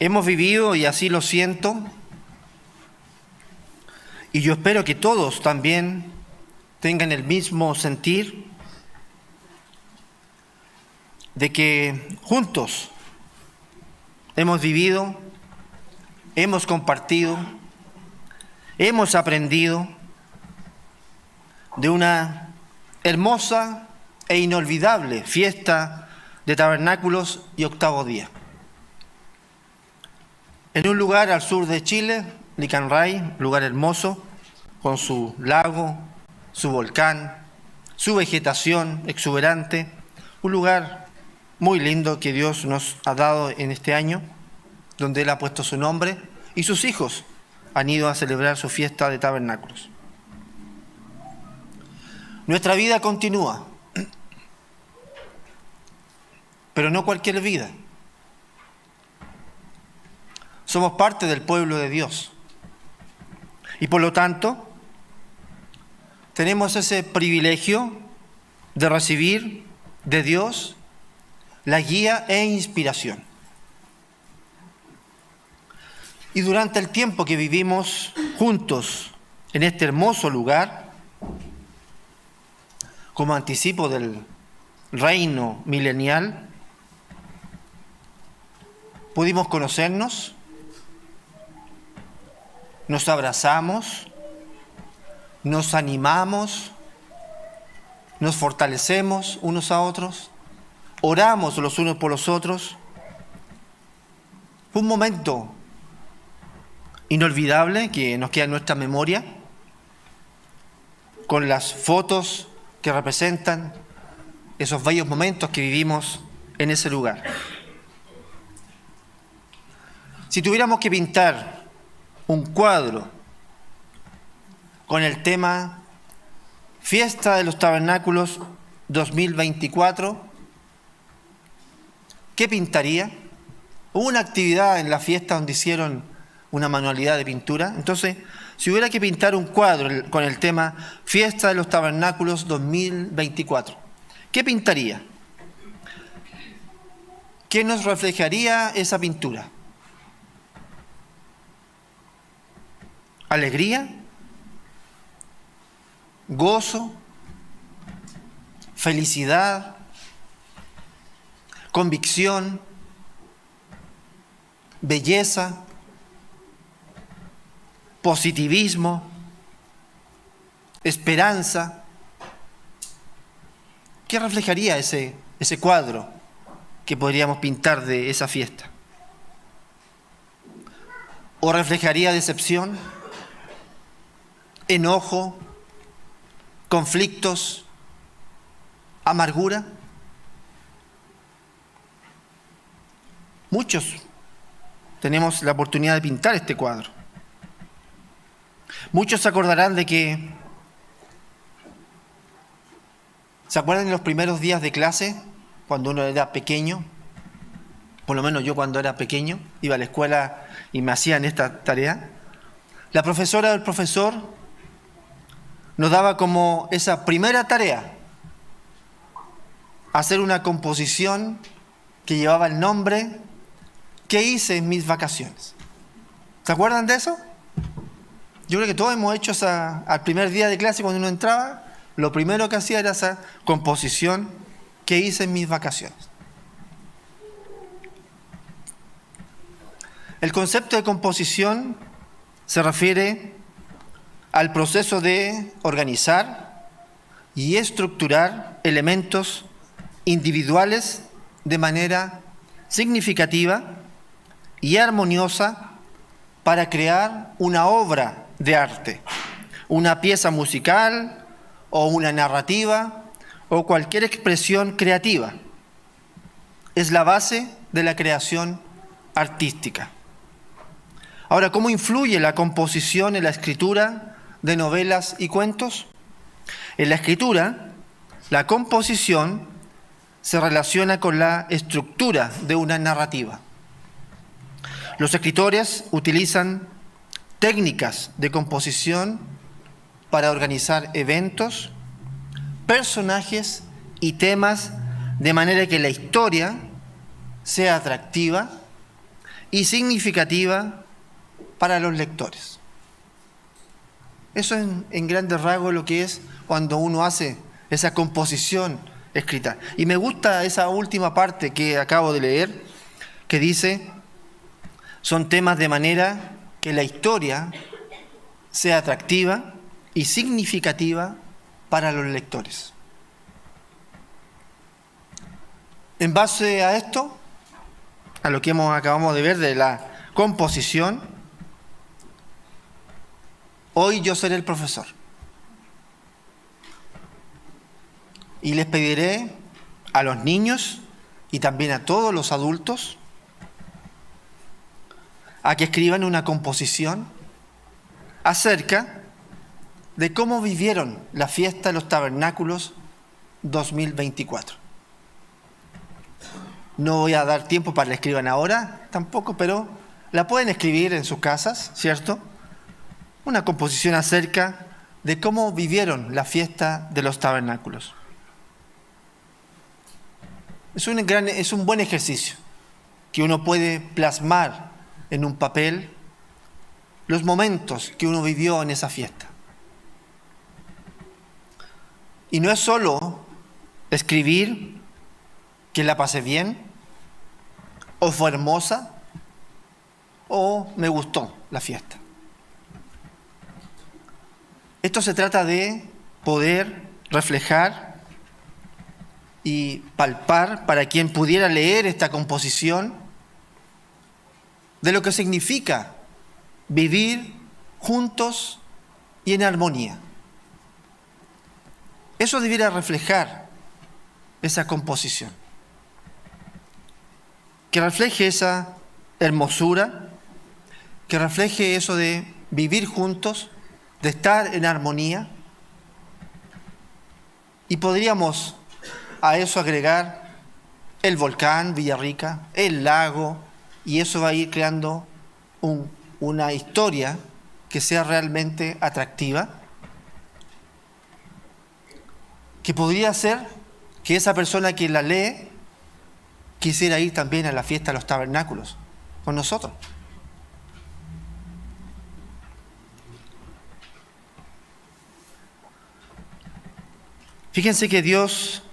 Hemos vivido, y así lo siento, y yo espero que todos también tengan el mismo sentir, de que juntos hemos vivido, hemos compartido, hemos aprendido de una hermosa e inolvidable fiesta de tabernáculos y octavo día. En un lugar al sur de Chile, Licanray, lugar hermoso, con su lago, su volcán, su vegetación exuberante, un lugar muy lindo que Dios nos ha dado en este año, donde Él ha puesto su nombre y sus hijos han ido a celebrar su fiesta de tabernáculos. Nuestra vida continúa, pero no cualquier vida. Somos parte del pueblo de Dios y por lo tanto tenemos ese privilegio de recibir de Dios la guía e inspiración. Y durante el tiempo que vivimos juntos en este hermoso lugar, como anticipo del reino milenial, pudimos conocernos, nos abrazamos, nos animamos, nos fortalecemos unos a otros, oramos los unos por los otros. Fue un momento inolvidable que nos queda en nuestra memoria, con las fotos que representan esos bellos momentos que vivimos en ese lugar. Si tuviéramos que pintar un cuadro con el tema Fiesta de los Tabernáculos 2024, ¿qué pintaría? Hubo una actividad en la fiesta donde hicieron una manualidad de pintura. Entonces, si hubiera que pintar un cuadro con el tema Fiesta de los Tabernáculos 2024, ¿qué pintaría? ¿Qué nos reflejaría esa pintura? ¿Alegría? ¿Gozo? ¿Felicidad? ¿Convicción? ¿Belleza? ¿Positivismo? ¿Esperanza? ¿Qué reflejaría ese cuadro que podríamos pintar de esa fiesta? ¿O reflejaría decepción, enojo, conflictos, amargura? Muchos tenemos la oportunidad de pintar este cuadro. Muchos se acordarán de que, ¿se acuerdan de los primeros días de clase cuando uno era pequeño? Por lo menos yo cuando era pequeño iba a la escuela y me hacían esta tarea. La profesora o el profesor nos daba como esa primera tarea hacer una composición que llevaba el nombre ¿Qué hice en mis vacaciones? ¿Se acuerdan de eso? Yo creo que todos hemos hecho al primer día de clase cuando uno entraba, lo primero que hacía era esa composición ¿Qué hice en mis vacaciones? El concepto de composición se refiere al proceso de organizar y estructurar elementos individuales de manera significativa y armoniosa para crear una obra de arte, una pieza musical o una narrativa o cualquier expresión creativa. Es la base de la creación artística. Ahora, ¿cómo influye la composición en la escritura de novelas y cuentos? En la escritura, la composición se relaciona con la estructura de una narrativa. Los escritores utilizan técnicas de composición para organizar eventos, personajes y temas de manera que la historia sea atractiva y significativa para los lectores. Eso es en grandes rasgos lo que es cuando uno hace esa composición escrita. Y me gusta esa última parte que acabo de leer, que dice, son temas de manera que la historia sea atractiva y significativa para los lectores. En base a esto, a lo que acabamos de ver de la composición, hoy yo seré el profesor. Y les pediré a los niños y también a todos los adultos a que escriban una composición acerca de cómo vivieron la fiesta de los tabernáculos 2024. No voy a dar tiempo para que la escriban ahora tampoco, pero la pueden escribir en sus casas, ¿cierto? Una composición acerca de cómo vivieron la fiesta de los tabernáculos. Es un buen ejercicio que uno puede plasmar en un papel los momentos que uno vivió en esa fiesta. Y no es solo escribir que la pasé bien, o fue hermosa, o me gustó la fiesta. Esto se trata de poder reflejar y palpar para quien pudiera leer esta composición de lo que significa vivir juntos y en armonía. Eso debiera reflejar esa composición, que refleje esa hermosura, que refleje eso de vivir juntos, de estar en armonía. Y podríamos a eso agregar el volcán Villarrica, el lago, y eso va a ir creando una historia que sea realmente atractiva, que podría ser que esa persona que la lee quisiera ir también a la fiesta de los tabernáculos con nosotros. Fíjense que Dios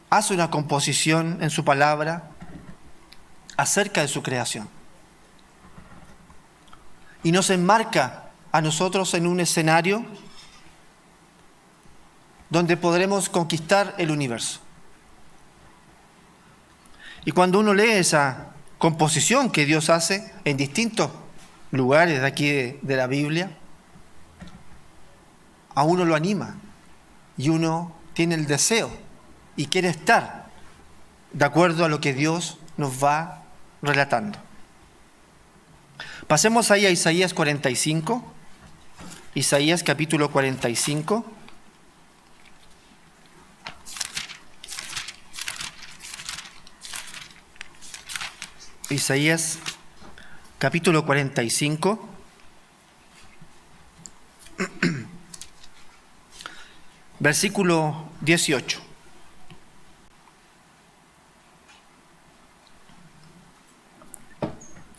hace una composición en su palabra acerca de su creación y nos enmarca a nosotros en un escenario donde podremos conquistar el universo. Y cuando uno lee esa composición que Dios hace en distintos lugares de aquí de la Biblia, a uno lo anima y uno tiene el deseo y quiere estar de acuerdo a lo que Dios nos va relatando. Pasemos ahí a Isaías 45, Isaías capítulo 45. Isaías capítulo 45, versículo 18.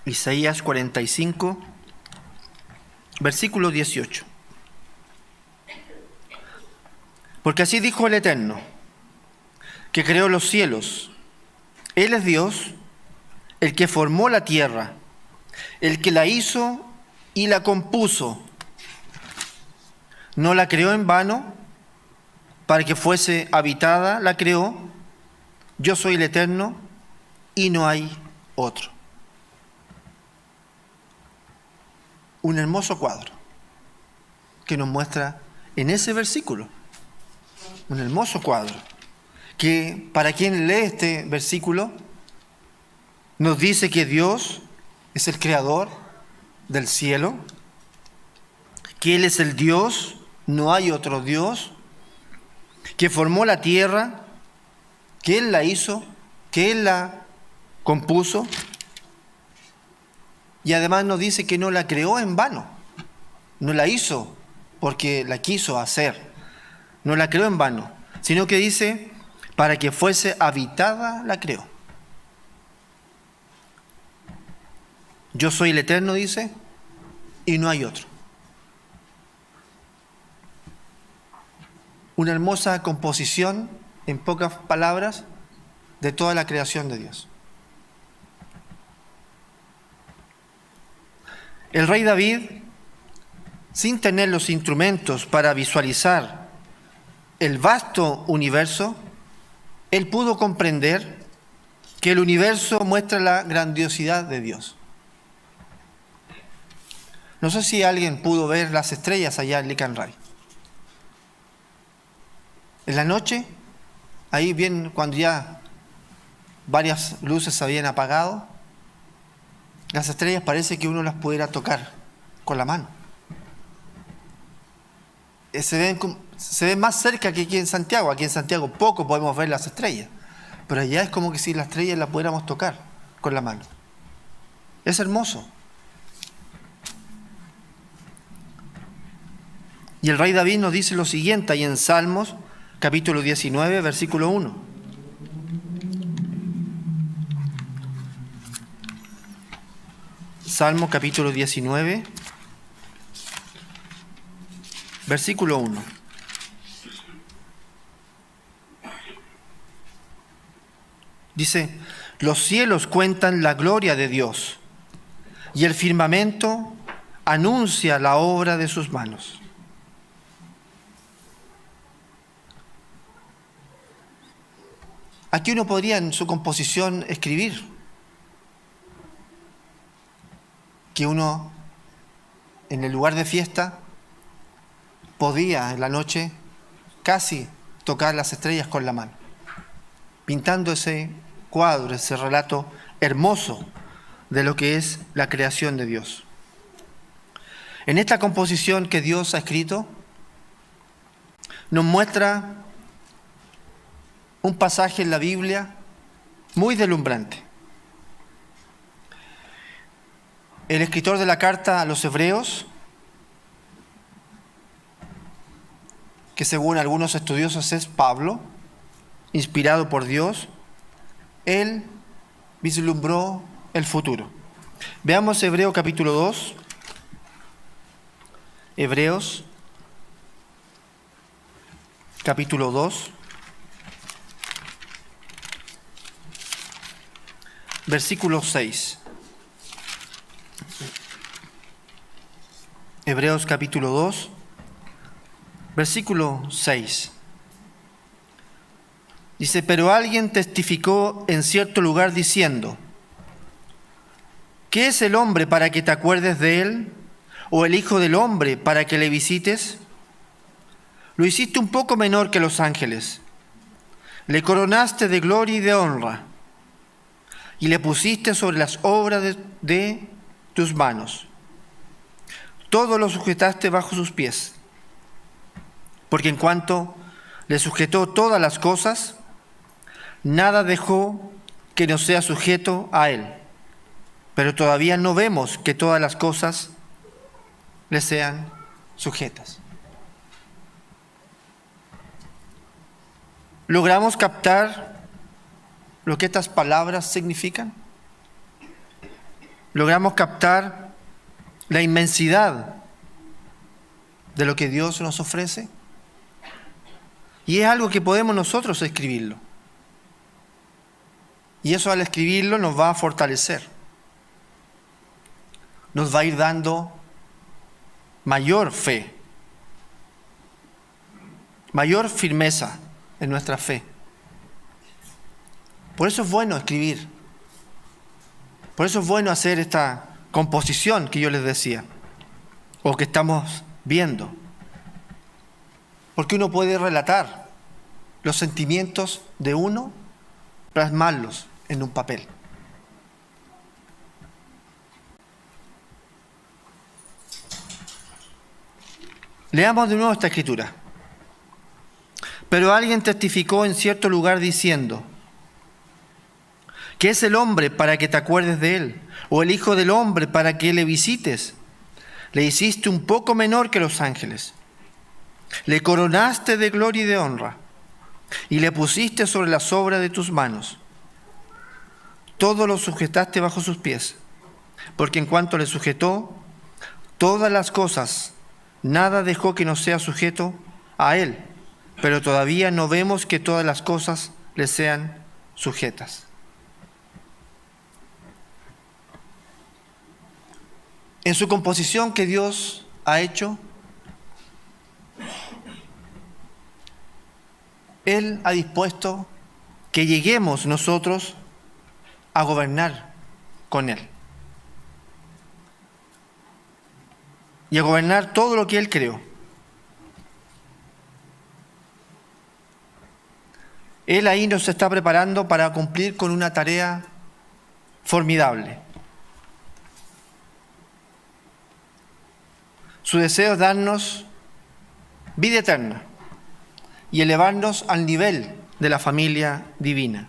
Isaías 45, versículo 18. Porque así dijo el Eterno, que creó los cielos. Él es Dios, el que formó la tierra, el que la hizo y la compuso. No la creó en vano, para que fuese habitada, la creó. Yo soy el Eterno y no hay otro. Un hermoso cuadro que nos muestra en ese versículo. Un hermoso cuadro que para quien lee este versículo nos dice que Dios es el creador del cielo, que Él es el Dios, no hay otro Dios, que formó la tierra, que Él la hizo, que Él la compuso, y además nos dice que no la creó en vano, no la hizo porque la quiso hacer, no la creó en vano, sino que dice, para que fuese habitada la creó. Yo soy el Eterno, dice, y no hay otro. Una hermosa composición, en pocas palabras, de toda la creación de Dios. El rey David, sin tener los instrumentos para visualizar el vasto universo, él pudo comprender que el universo muestra la grandiosidad de Dios. No sé si alguien pudo ver las estrellas allá en Licanray. En la noche, ahí bien cuando ya varias luces se habían apagado, las estrellas parece que uno las pudiera tocar con la mano. Se ven más cerca que aquí en Santiago. Aquí en Santiago poco podemos ver las estrellas, pero allá es como que si las estrellas las pudiéramos tocar con la mano. Es hermoso. Y el rey David nos dice lo siguiente ahí en Salmos, capítulo 19, versículo 1. Salmo capítulo 19, versículo 1. Dice, los cielos cuentan la gloria de Dios y el firmamento anuncia la obra de sus manos. Aquí uno podría en su composición escribir que uno en el lugar de fiesta podía en la noche casi tocar las estrellas con la mano, pintando ese cuadro, ese relato hermoso de lo que es la creación de Dios. En esta composición que Dios ha escrito, nos muestra un pasaje en la Biblia muy deslumbrante. El escritor de la carta a los Hebreos, que según algunos estudiosos es Pablo, inspirado por Dios, él vislumbró el futuro. Veamos Hebreos capítulo 2. Hebreos capítulo 2. Versículo 6. Hebreos capítulo 2, versículo 6. Dice, pero alguien testificó en cierto lugar diciendo, ¿qué es el hombre para que te acuerdes de él? ¿O el hijo del hombre para que le visites? Lo hiciste un poco menor que los ángeles. Le coronaste de gloria y de honra. Y le pusiste sobre las obras de tus manos. Todo lo sujetaste bajo sus pies. Porque en cuanto le sujetó todas las cosas, nada dejó que no sea sujeto a él. Pero todavía no vemos que todas las cosas le sean sujetas. ¿Logramos captar lo que estas palabras significan? ¿Logramos captar la inmensidad de lo que Dios nos ofrece? Y es algo que podemos nosotros escribirlo. Y eso al escribirlo nos va a fortalecer. Nos va a ir dando mayor fe, mayor firmeza en nuestra fe. Por eso es bueno escribir. Por eso es bueno hacer esta composición que yo les decía, o que estamos viendo. Porque uno puede relatar los sentimientos de uno, plasmarlos en un papel. Leamos de nuevo esta escritura. Pero alguien testificó en cierto lugar diciendo, ¿qué es el hombre para que te acuerdes de él? ¿O el hijo del hombre para que le visites? Le hiciste un poco menor que los ángeles. Le coronaste de gloria y de honra. Y le pusiste sobre las obras de tus manos. Todo lo sujetaste bajo sus pies. porque en cuanto le sujetó todas las cosas, nada dejó que no sea sujeto a él, pero todavía no vemos que todas las cosas le sean sujetas. En su composición que Dios ha hecho, Él ha dispuesto que lleguemos nosotros a gobernar con Él. Y a gobernar todo lo que Él creó. Él ahí nos está preparando para cumplir con una tarea formidable. Su deseo es darnos vida eterna y elevarnos al nivel de la familia divina.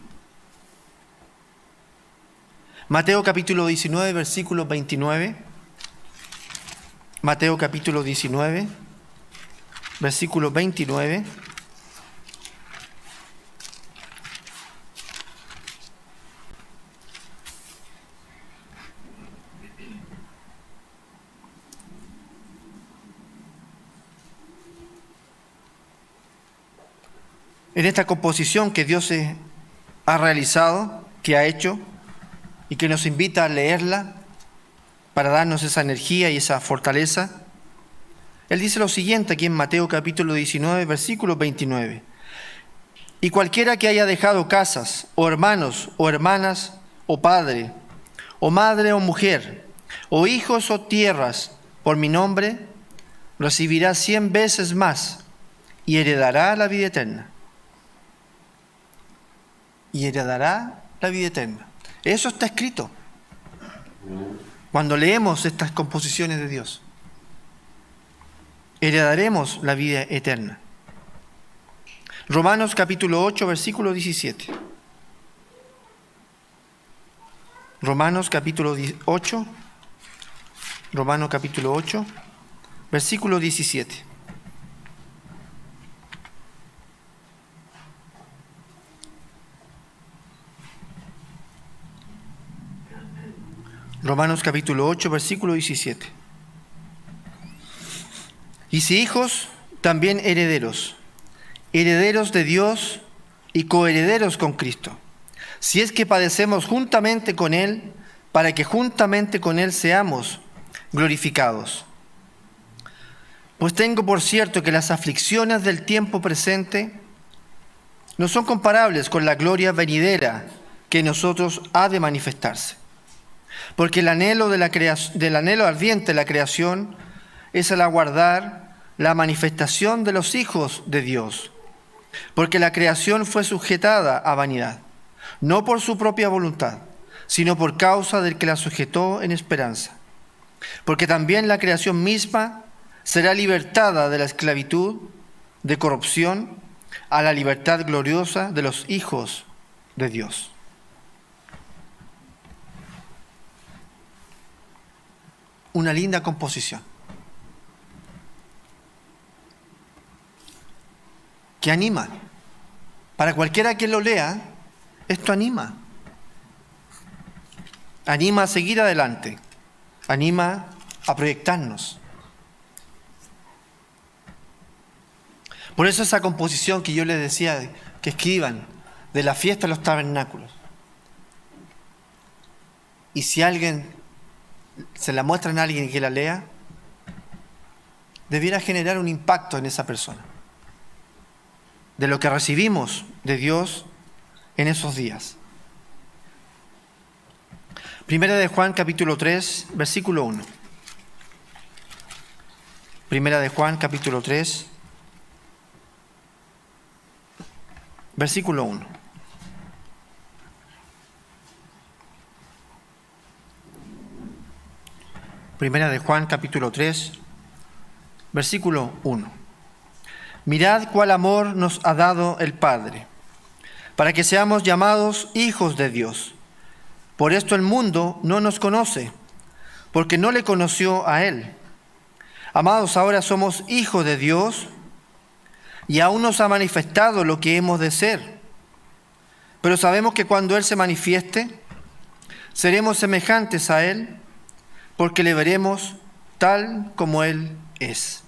Mateo capítulo 19, versículo 29. Mateo capítulo 19, versículo 29. En esta composición que Dios ha realizado, que ha hecho, y que nos invita a leerla para darnos esa energía y esa fortaleza, Él dice lo siguiente aquí en Mateo capítulo 19, versículo 29. Y cualquiera que haya dejado casas, o hermanos, o hermanas, o padre, o madre, o mujer, o hijos, o tierras, por mi nombre, recibirá 100 veces más y heredará la vida eterna. Y heredará la vida eterna. Eso está escrito cuando leemos estas composiciones de Dios. Heredaremos la vida eterna. Romanos capítulo 8, versículo 17. Romanos capítulo 8, versículo 17. Romanos capítulo 8, versículo 17. Y si hijos, también herederos, herederos de Dios y coherederos con Cristo, si es que padecemos juntamente con Él, para que juntamente con Él seamos glorificados. Pues tengo por cierto que las aflicciones del tiempo presente no son comparables con la gloria venidera que en nosotros ha de manifestarse. Porque el anhelo del anhelo ardiente de la creación es el aguardar la manifestación de los hijos de Dios. Porque la creación fue sujetada a vanidad, no por su propia voluntad, sino por causa del que la sujetó en esperanza. Porque también la creación misma será libertada de la esclavitud de corrupción a la libertad gloriosa de los hijos de Dios. Una linda composición que anima. Para cualquiera que lo lea, esto anima. Anima a seguir adelante. Anima a proyectarnos. Por eso esa composición que yo les decía que escriban de la fiesta de los tabernáculos. Y si alguien se la muestran a alguien que la lea, debiera generar un impacto en esa persona de lo que recibimos de Dios en esos días. Primera de Juan capítulo 3, versículo 1. Primera de Juan capítulo 3, versículo 1. Primera de Juan, capítulo 3, versículo 1. Mirad cuál amor nos ha dado el Padre, para que seamos llamados hijos de Dios. Por esto el mundo no nos conoce, porque no le conoció a Él. Amados, ahora somos hijos de Dios, y aún nos ha manifestado lo que hemos de ser. Pero sabemos que cuando Él se manifieste, seremos semejantes a Él, porque le veremos tal como Él es.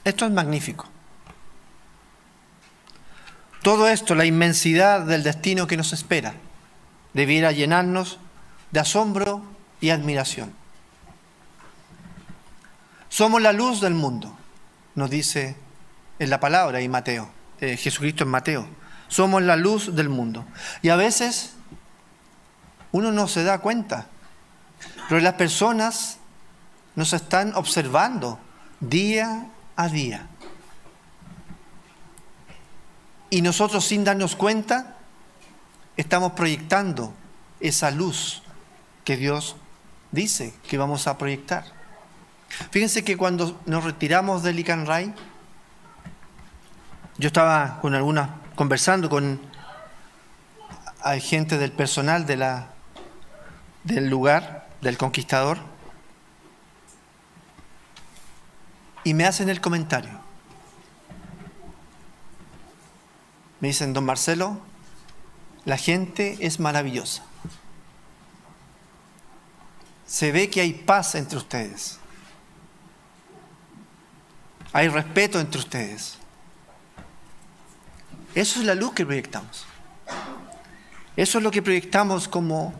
Esto es magnífico. Todo esto, la inmensidad del destino que nos espera, debiera llenarnos de asombro y admiración. Somos la luz del mundo, nos dice en la palabra y Mateo, Jesucristo en Mateo. Somos la luz del mundo. Y a veces uno no se da cuenta, pero las personas nos están observando día a día. Y nosotros, sin darnos cuenta, estamos proyectando esa luz que Dios dice que vamos a proyectar. Fíjense que cuando nos retiramos de Licán Ray, yo estaba conversando con gente del personal del lugar, del Conquistador, y me hacen el comentario. Me dicen: don Marcelo, la gente es maravillosa. Se ve que hay paz entre ustedes. Hay respeto entre ustedes. Eso es la luz que proyectamos. Eso es lo que proyectamos como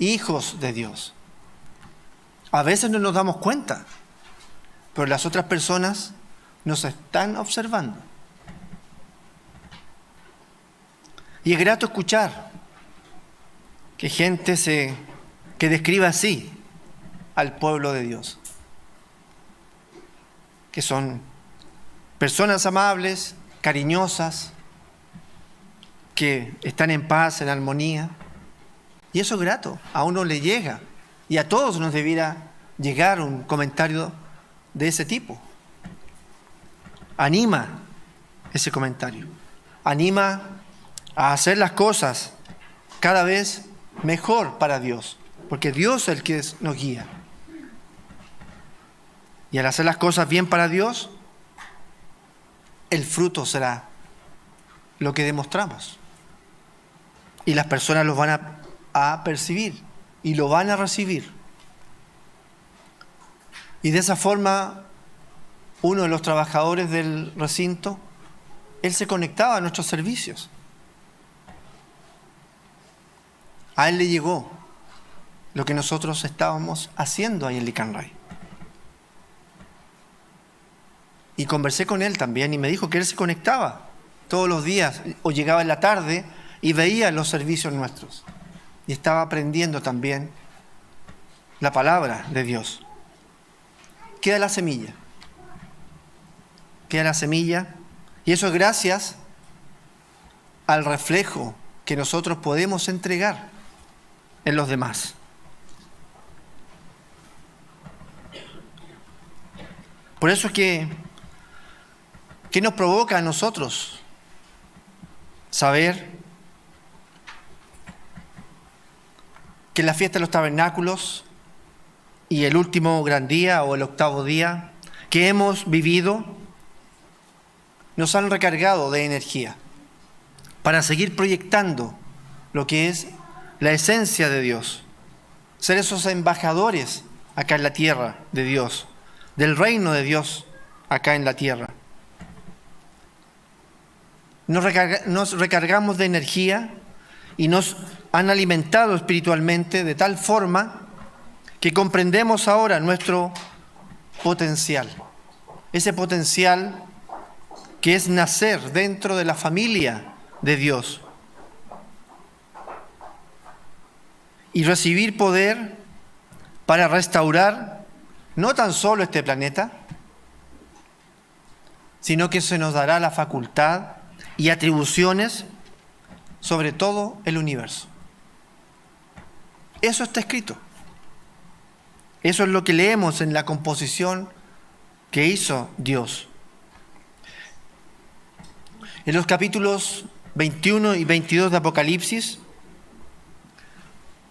hijos de Dios. A veces no nos damos cuenta, pero las otras personas nos están observando. Y es grato escuchar que gente que describa así al pueblo de Dios. Que son personas amables, cariñosas, que están en paz, en armonía. Y eso es grato, a uno le llega. Y a todos nos debiera llegar un comentario de ese tipo. Anima ese comentario. Anima a hacer las cosas cada vez mejor para Dios, porque Dios es el que nos guía. Y al hacer las cosas bien para Dios, el fruto será lo que demostramos. Y las personas lo van a percibir y lo van a recibir. Y de esa forma, uno de los trabajadores del recinto, él se conectaba a nuestros servicios. A él le llegó lo que nosotros estábamos haciendo ahí en Licán Ray. Y conversé con él también y me dijo que él se conectaba todos los días o llegaba en la tarde y veía los servicios nuestros. Y estaba aprendiendo también la palabra de Dios. Queda la semilla. Queda la semilla. Y eso es gracias al reflejo que nosotros podemos entregar en los demás. Por eso es que ¿qué nos provoca a nosotros? Saber que en la fiesta de los tabernáculos y el último gran día o el octavo día que hemos vivido nos han recargado de energía para seguir proyectando lo que es la esencia de Dios, ser esos embajadores acá en la tierra de Dios, del reino de Dios acá en la tierra. Nos recargamos de energía y nos han alimentado espiritualmente de tal forma que comprendemos ahora nuestro potencial. Ese potencial que es nacer dentro de la familia de Dios y recibir poder para restaurar no tan solo este planeta, sino que se nos dará la facultad y atribuciones sobre todo el universo. Eso está escrito. Eso es lo que leemos en la composición que hizo Dios. En los capítulos 21 y 22 de Apocalipsis,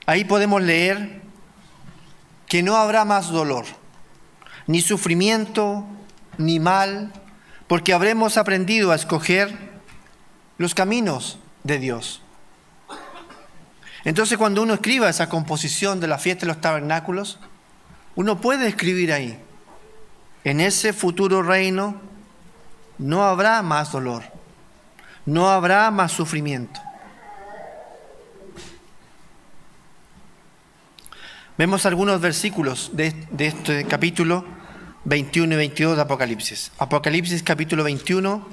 ahí podemos leer que no habrá más dolor, ni sufrimiento, ni mal, porque habremos aprendido a escoger los caminos de Dios. Entonces, cuando uno escriba esa composición de la fiesta de los tabernáculos, uno puede escribir ahí: en ese futuro reino no habrá más dolor, no habrá más sufrimiento. Vemos algunos versículos de este capítulo 21 y 22 de Apocalipsis. Apocalipsis capítulo 21,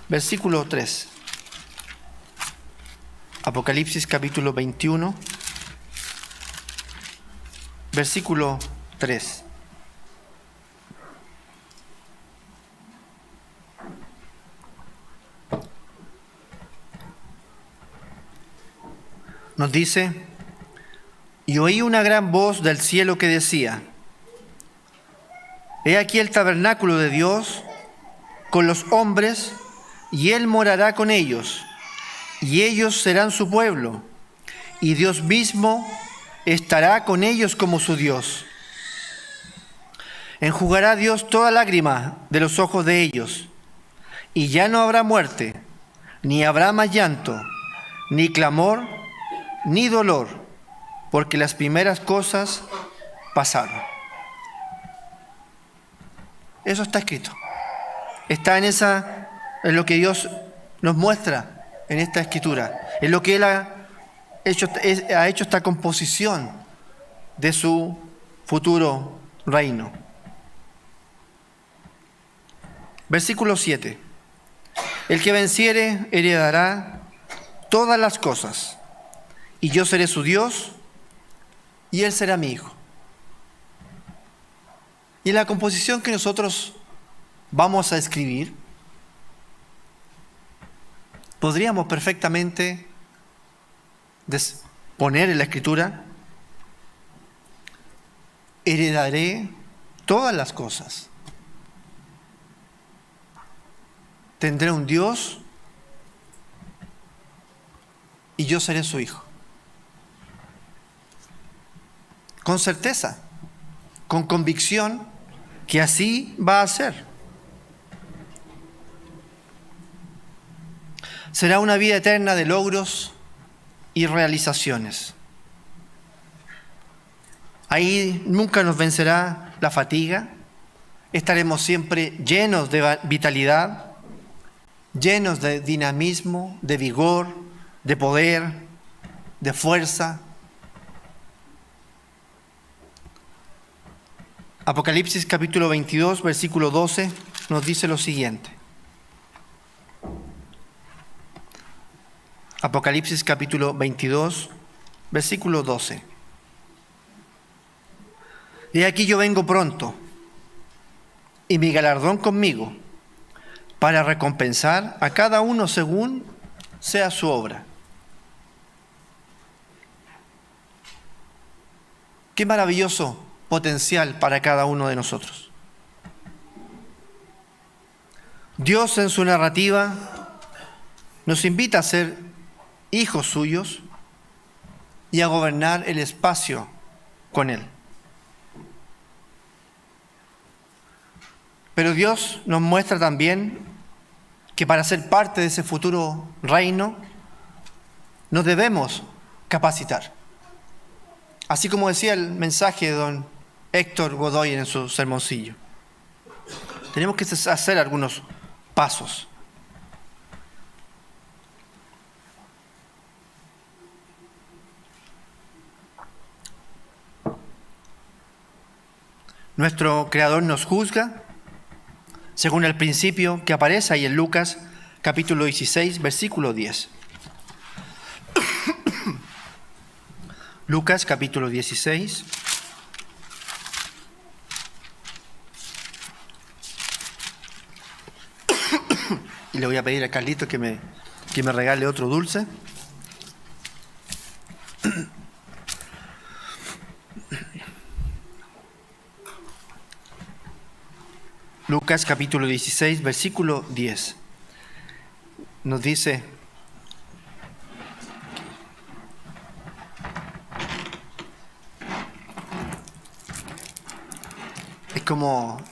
versículo 3. Apocalipsis capítulo 21, versículo 3. Nos dice: y oí una gran voz del cielo que decía: he aquí el tabernáculo de Dios con los hombres, y Él morará con ellos, y ellos serán su pueblo, y Dios mismo estará con ellos como su Dios. Enjugará Dios toda lágrima de los ojos de ellos, y ya no habrá muerte, ni habrá más llanto, ni clamor, ni dolor, porque las primeras cosas pasaron. Eso está escrito. Está en lo que Dios nos muestra en esta escritura, en lo que Él ha hecho esta composición de su futuro reino. Versículo 7. El que venciere heredará todas las cosas, y yo seré su Dios, y Él será mi hijo. Y en la composición que nosotros vamos a escribir, podríamos perfectamente poner en la escritura: heredaré todas las cosas. Tendré un Dios y yo seré su hijo. Con certeza, con convicción, que así va a ser. Será una vida eterna de logros y realizaciones. Ahí nunca nos vencerá la fatiga. Estaremos siempre llenos de vitalidad, llenos de dinamismo, de vigor, de poder, de fuerza. Apocalipsis capítulo 22, versículo 12, nos dice lo siguiente. Apocalipsis capítulo 22, versículo 12. He aquí yo vengo pronto, y mi galardón conmigo, para recompensar a cada uno según sea su obra. Qué maravilloso potencial para cada uno de nosotros. Dios, en su narrativa, nos invita a ser hijos suyos y a gobernar el espacio con Él. Pero Dios nos muestra también que para ser parte de ese futuro reino nos debemos capacitar. Así como decía el mensaje de don Héctor Godoy en su sermoncillo. Tenemos que hacer algunos pasos. Nuestro Creador nos juzga según el principio que aparece ahí en Lucas capítulo 16, versículo 10. Lucas capítulo 16. Y le voy a pedir a Carlito que me regale otro dulce. Lucas capítulo 16, versículo 10. Nos dice: es como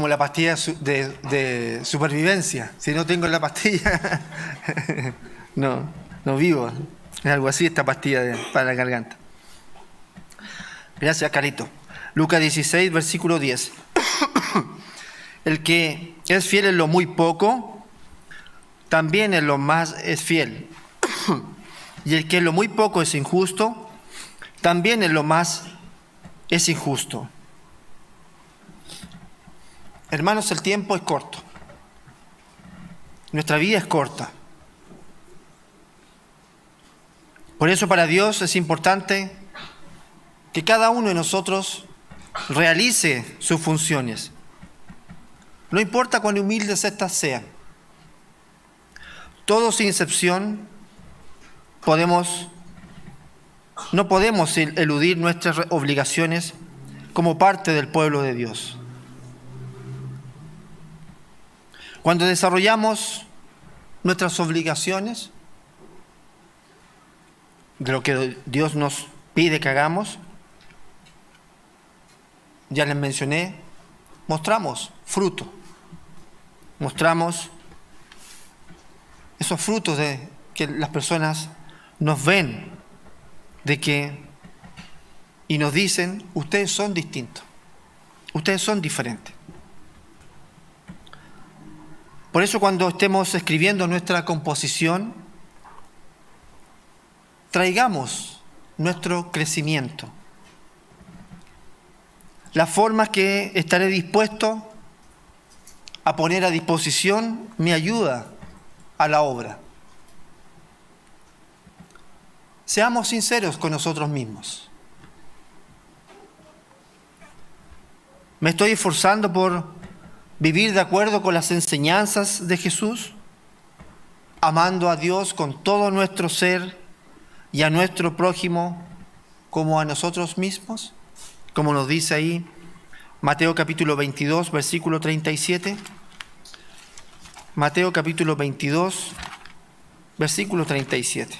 la pastilla de supervivencia. Si no tengo la pastilla, no vivo. Es algo así esta pastilla para la garganta. Gracias, Carito. Lucas 16, versículo 10. El que es fiel en lo muy poco, también en lo más es fiel. Y el que en lo muy poco es injusto, también en lo más es injusto. Hermanos, el tiempo es corto. Nuestra vida es corta. Por eso para Dios es importante que cada uno de nosotros realice sus funciones. No importa cuán humildes estas sean. Todos sin excepción no podemos eludir nuestras obligaciones como parte del pueblo de Dios. Cuando desarrollamos nuestras obligaciones, de lo que Dios nos pide que hagamos, ya les mencioné, mostramos fruto. Mostramos esos frutos de que las personas nos ven, y nos dicen, ustedes son distintos, ustedes son diferentes. Por eso cuando estemos escribiendo nuestra composición, traigamos nuestro crecimiento, las formas que estaré dispuesto a poner a disposición mi ayuda a la obra. Seamos sinceros con nosotros mismos. ¿Me estoy esforzando por vivir de acuerdo con las enseñanzas de Jesús? Amando a Dios con todo nuestro ser y a nuestro prójimo como a nosotros mismos, como nos dice ahí Mateo capítulo 22, versículo 37. Mateo capítulo 22, versículo 37.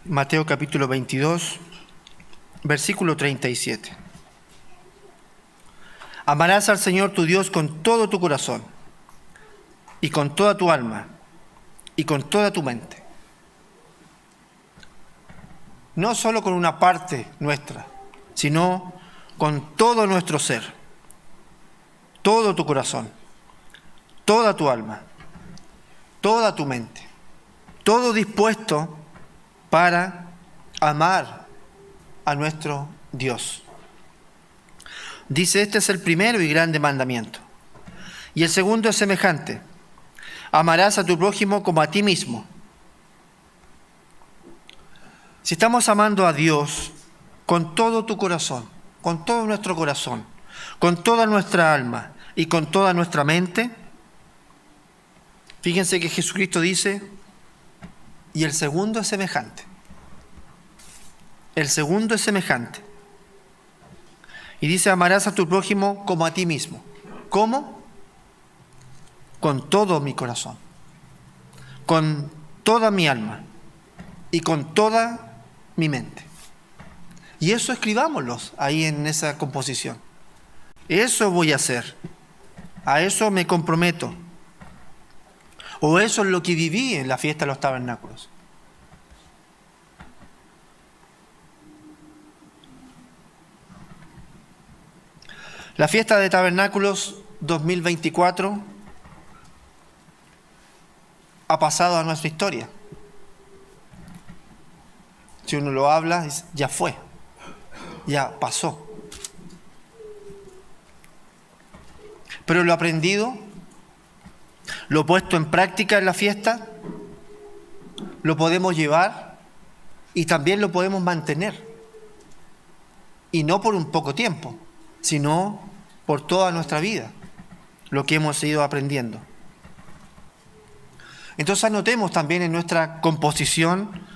Mateo capítulo 22, versículo 37. Amarás al Señor tu Dios con todo tu corazón, y con toda tu alma, y con toda tu mente. No solo con una parte nuestra, sino con todo nuestro ser, todo tu corazón, toda tu alma, toda tu mente, todo dispuesto para amar a nuestro Dios. Dice, este es el primero y grande mandamiento. Y el segundo es semejante: amarás a tu prójimo como a ti mismo. Si estamos amando a Dios con todo tu corazón, con todo nuestro corazón, con toda nuestra alma y con toda nuestra mente, fíjense que Jesucristo dice, y el segundo es semejante. El segundo es semejante. Y dice, amarás a tu prójimo como a ti mismo. ¿Cómo? Con todo mi corazón, con toda mi alma y con toda mi mente. Y eso escribámoslos ahí en esa composición. Eso voy a hacer. A eso me comprometo. O eso es lo que viví en la fiesta de los tabernáculos. La fiesta de tabernáculos 2024 ha pasado a nuestra historia. Si uno lo habla, ya fue, ya pasó. Pero lo aprendido, lo puesto en práctica en la fiesta, lo podemos llevar y también lo podemos mantener. Y no por un poco tiempo, sino por toda nuestra vida, lo que hemos ido aprendiendo. Entonces anotemos también en nuestra composición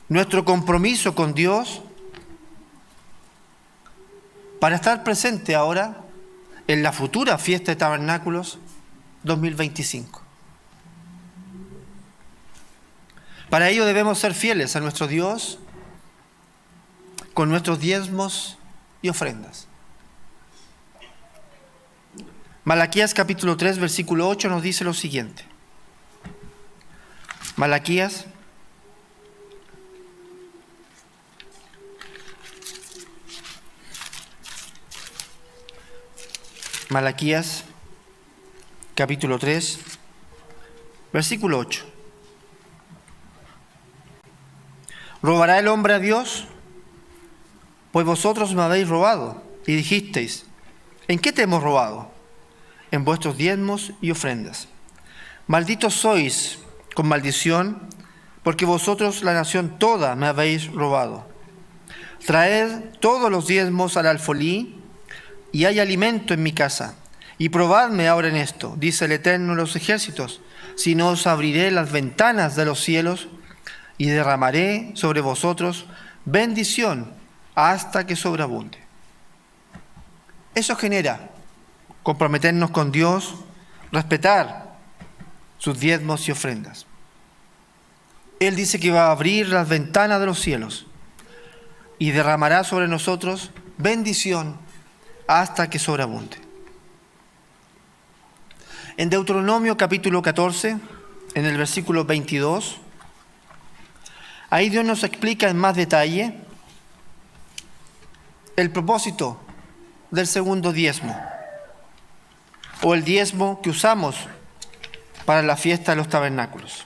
nuestro compromiso con Dios para estar presente ahora en la futura fiesta de tabernáculos 2025. Para ello debemos ser fieles a nuestro Dios con nuestros diezmos y ofrendas. Malaquías capítulo 3, versículo 8 nos dice lo siguiente. Malaquías capítulo 3, versículo 8. ¿Robará el hombre a Dios? Pues vosotros me habéis robado y dijisteis, ¿en qué te hemos robado? En vuestros diezmos y ofrendas. Malditos sois con maldición, porque vosotros la nación toda me habéis robado. Traed todos los diezmos al alfolí, y hay alimento en mi casa. Y probadme ahora en esto, dice el Eterno de los ejércitos, si no os abriré las ventanas de los cielos, y derramaré sobre vosotros bendición hasta que sobreabunde. Eso genera comprometernos con Dios, respetar sus diezmos y ofrendas. Él dice que va a abrir las ventanas de los cielos y derramará sobre nosotros bendición hasta que sobreabunde. En Deuteronomio capítulo 14, en el versículo 22, ahí Dios nos explica en más detalle el propósito del segundo diezmo, o el diezmo que usamos para la fiesta de los tabernáculos.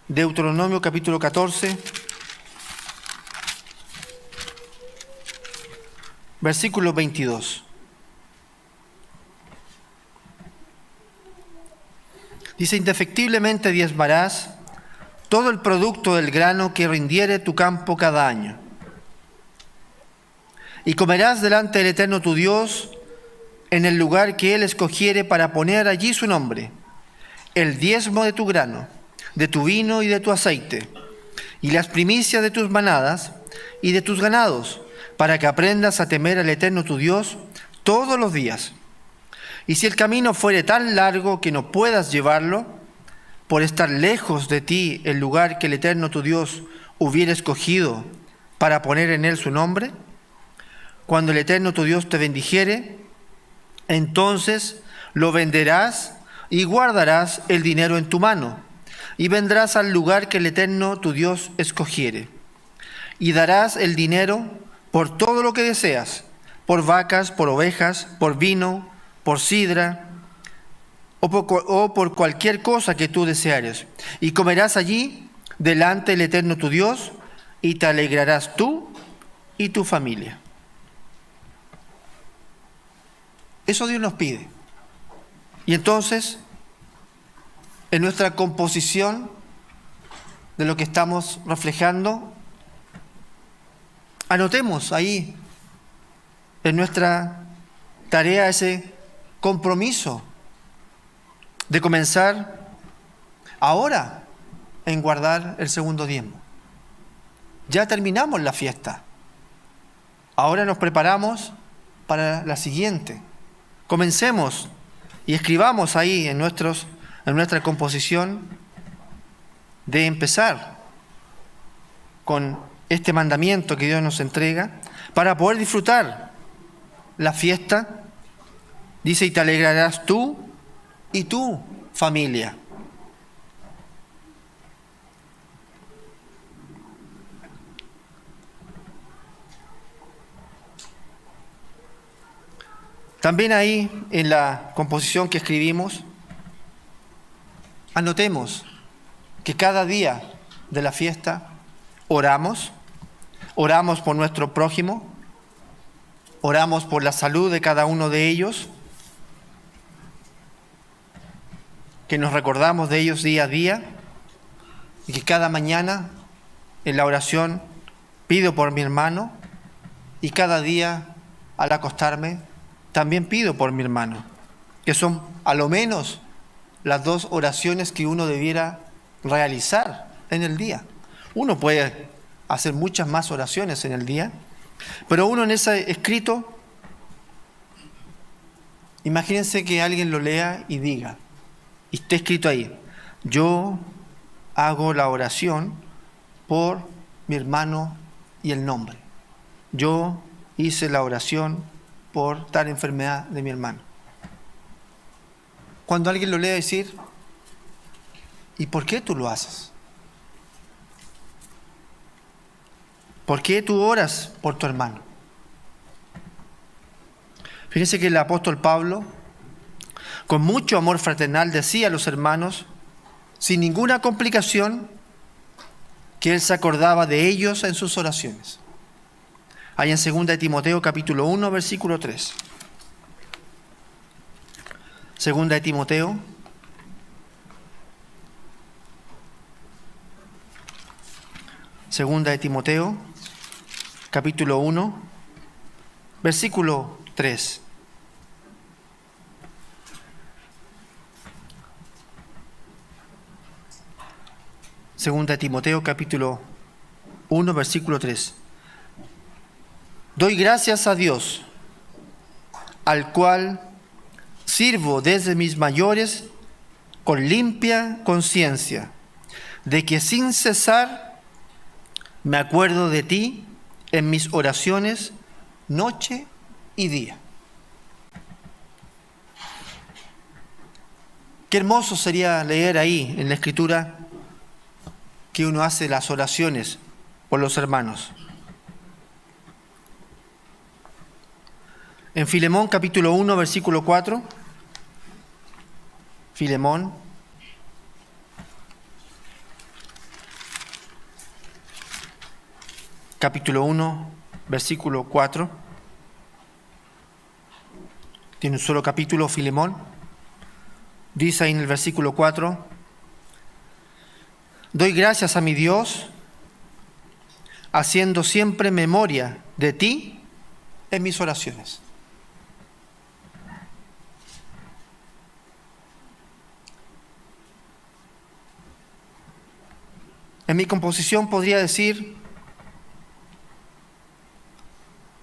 Deuteronomio capítulo 14, versículo 22. Dice, indefectiblemente diezmarás todo el producto del grano que rindiere tu campo cada año. Y comerás delante del Eterno tu Dios en el lugar que Él escogiere para poner allí su nombre, el diezmo de tu grano, de tu vino y de tu aceite, y las primicias de tus manadas y de tus ganados, para que aprendas a temer al Eterno tu Dios todos los días. Y si el camino fuere tan largo que no puedas llevarlo, por estar lejos de ti el lugar que el Eterno tu Dios hubiera escogido para poner en él su nombre, cuando el Eterno tu Dios te bendijere, entonces lo venderás y guardarás el dinero en tu mano, y vendrás al lugar que el Eterno tu Dios escogiere, y darás el dinero por todo lo que deseas, por vacas, por ovejas, por vino, por sidra, o por cualquier cosa que tú deseares. Y comerás allí delante del Eterno tu Dios, y te alegrarás tú y tu familia. Eso Dios nos pide. Y entonces, en nuestra composición de lo que estamos reflejando, anotemos ahí en nuestra tarea ese compromiso de comenzar ahora en guardar el segundo diezmo. Ya terminamos la fiesta. Ahora nos preparamos para la siguiente. Comencemos y escribamos ahí en nuestra composición de empezar con este mandamiento que Dios nos entrega para poder disfrutar la fiesta. Dice, y te alegrarás tú y tu familia. También ahí en la composición que escribimos, anotemos que cada día de la fiesta oramos por nuestro prójimo, oramos por la salud de cada uno de ellos, que nos recordamos de ellos día a día, y que cada mañana en la oración pido por mi hermano, y cada día al acostarme también pido por mi hermano, que son a lo menos las 2 oraciones que uno debiera realizar en el día. Uno puede hacer muchas más oraciones en el día, pero uno en ese escrito, imagínense que alguien lo lea y diga, y esté escrito ahí, yo hago la oración por mi hermano y el nombre. Yo hice la oración por tal enfermedad de mi hermano. cuando alguien lo lea decir, ¿y por qué tú lo haces? ¿Por qué tú oras por tu hermano? Fíjense que el apóstol Pablo, con mucho amor fraternal, decía a los hermanos, sin ninguna complicación, que él se acordaba de ellos en sus oraciones. Hay en 2 de Timoteo capítulo 1, versículo 3. 2 de Timoteo capítulo 1, versículo 3. Segunda de Timoteo capítulo 1, versículo 3. Doy gracias a Dios, al cual sirvo desde mis mayores con limpia conciencia, de que sin cesar me acuerdo de ti en mis oraciones noche y día. Qué hermoso sería leer ahí en la Escritura que uno hace las oraciones por los hermanos. En Filemón capítulo 1, versículo 4, Filemón, capítulo 1, versículo 4, tiene un solo capítulo, Filemón, dice ahí en el versículo 4, doy gracias a mi Dios, haciendo siempre memoria de ti en mis oraciones. En mi composición podría decir,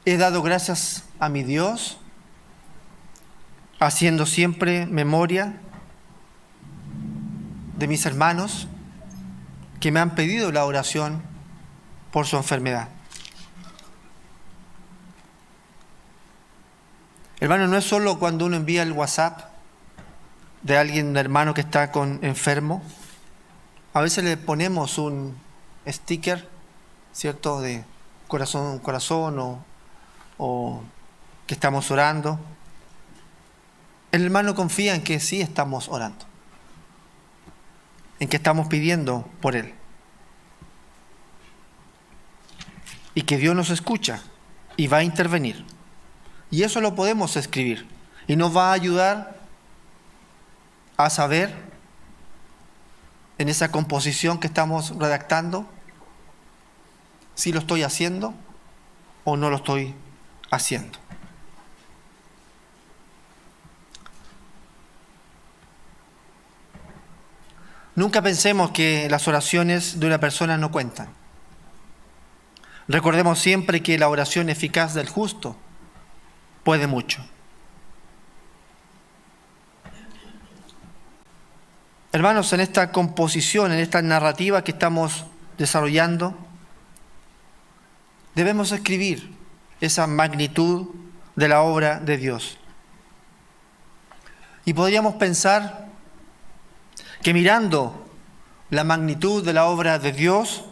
he dado gracias a mi Dios, haciendo siempre memoria de mis hermanos que me han pedido la oración por su enfermedad. Hermano, no es solo cuando uno envía el WhatsApp de alguien, un hermano que está enfermo. A veces le ponemos un sticker, ¿cierto?, de corazón o que estamos orando. El hermano confía en que sí estamos orando, en que estamos pidiendo por él. Y que Dios nos escucha y va a intervenir. Y eso lo podemos escribir. Y nos va a ayudar a saber en esa composición que estamos redactando si lo estoy haciendo o no lo estoy haciendo. Nunca pensemos que las oraciones de una persona no cuentan. Recordemos siempre que la oración eficaz del justo puede mucho. Hermanos, en esta composición, en esta narrativa que estamos desarrollando, debemos escribir esa magnitud de la obra de Dios. Y podríamos pensar que mirando la magnitud de la obra de Dios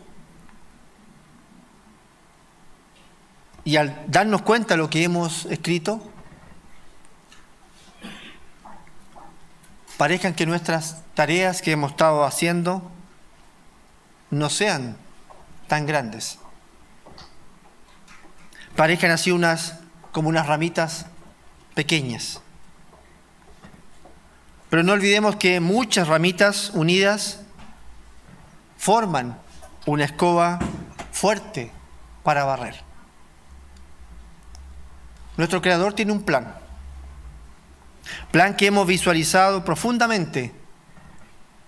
y al darnos cuenta de lo que hemos escrito, parezcan que nuestras tareas que hemos estado haciendo no sean tan grandes. Parezcan así como unas ramitas pequeñas. Pero no olvidemos que muchas ramitas unidas forman una escoba fuerte para barrer. Nuestro Creador tiene un plan que hemos visualizado profundamente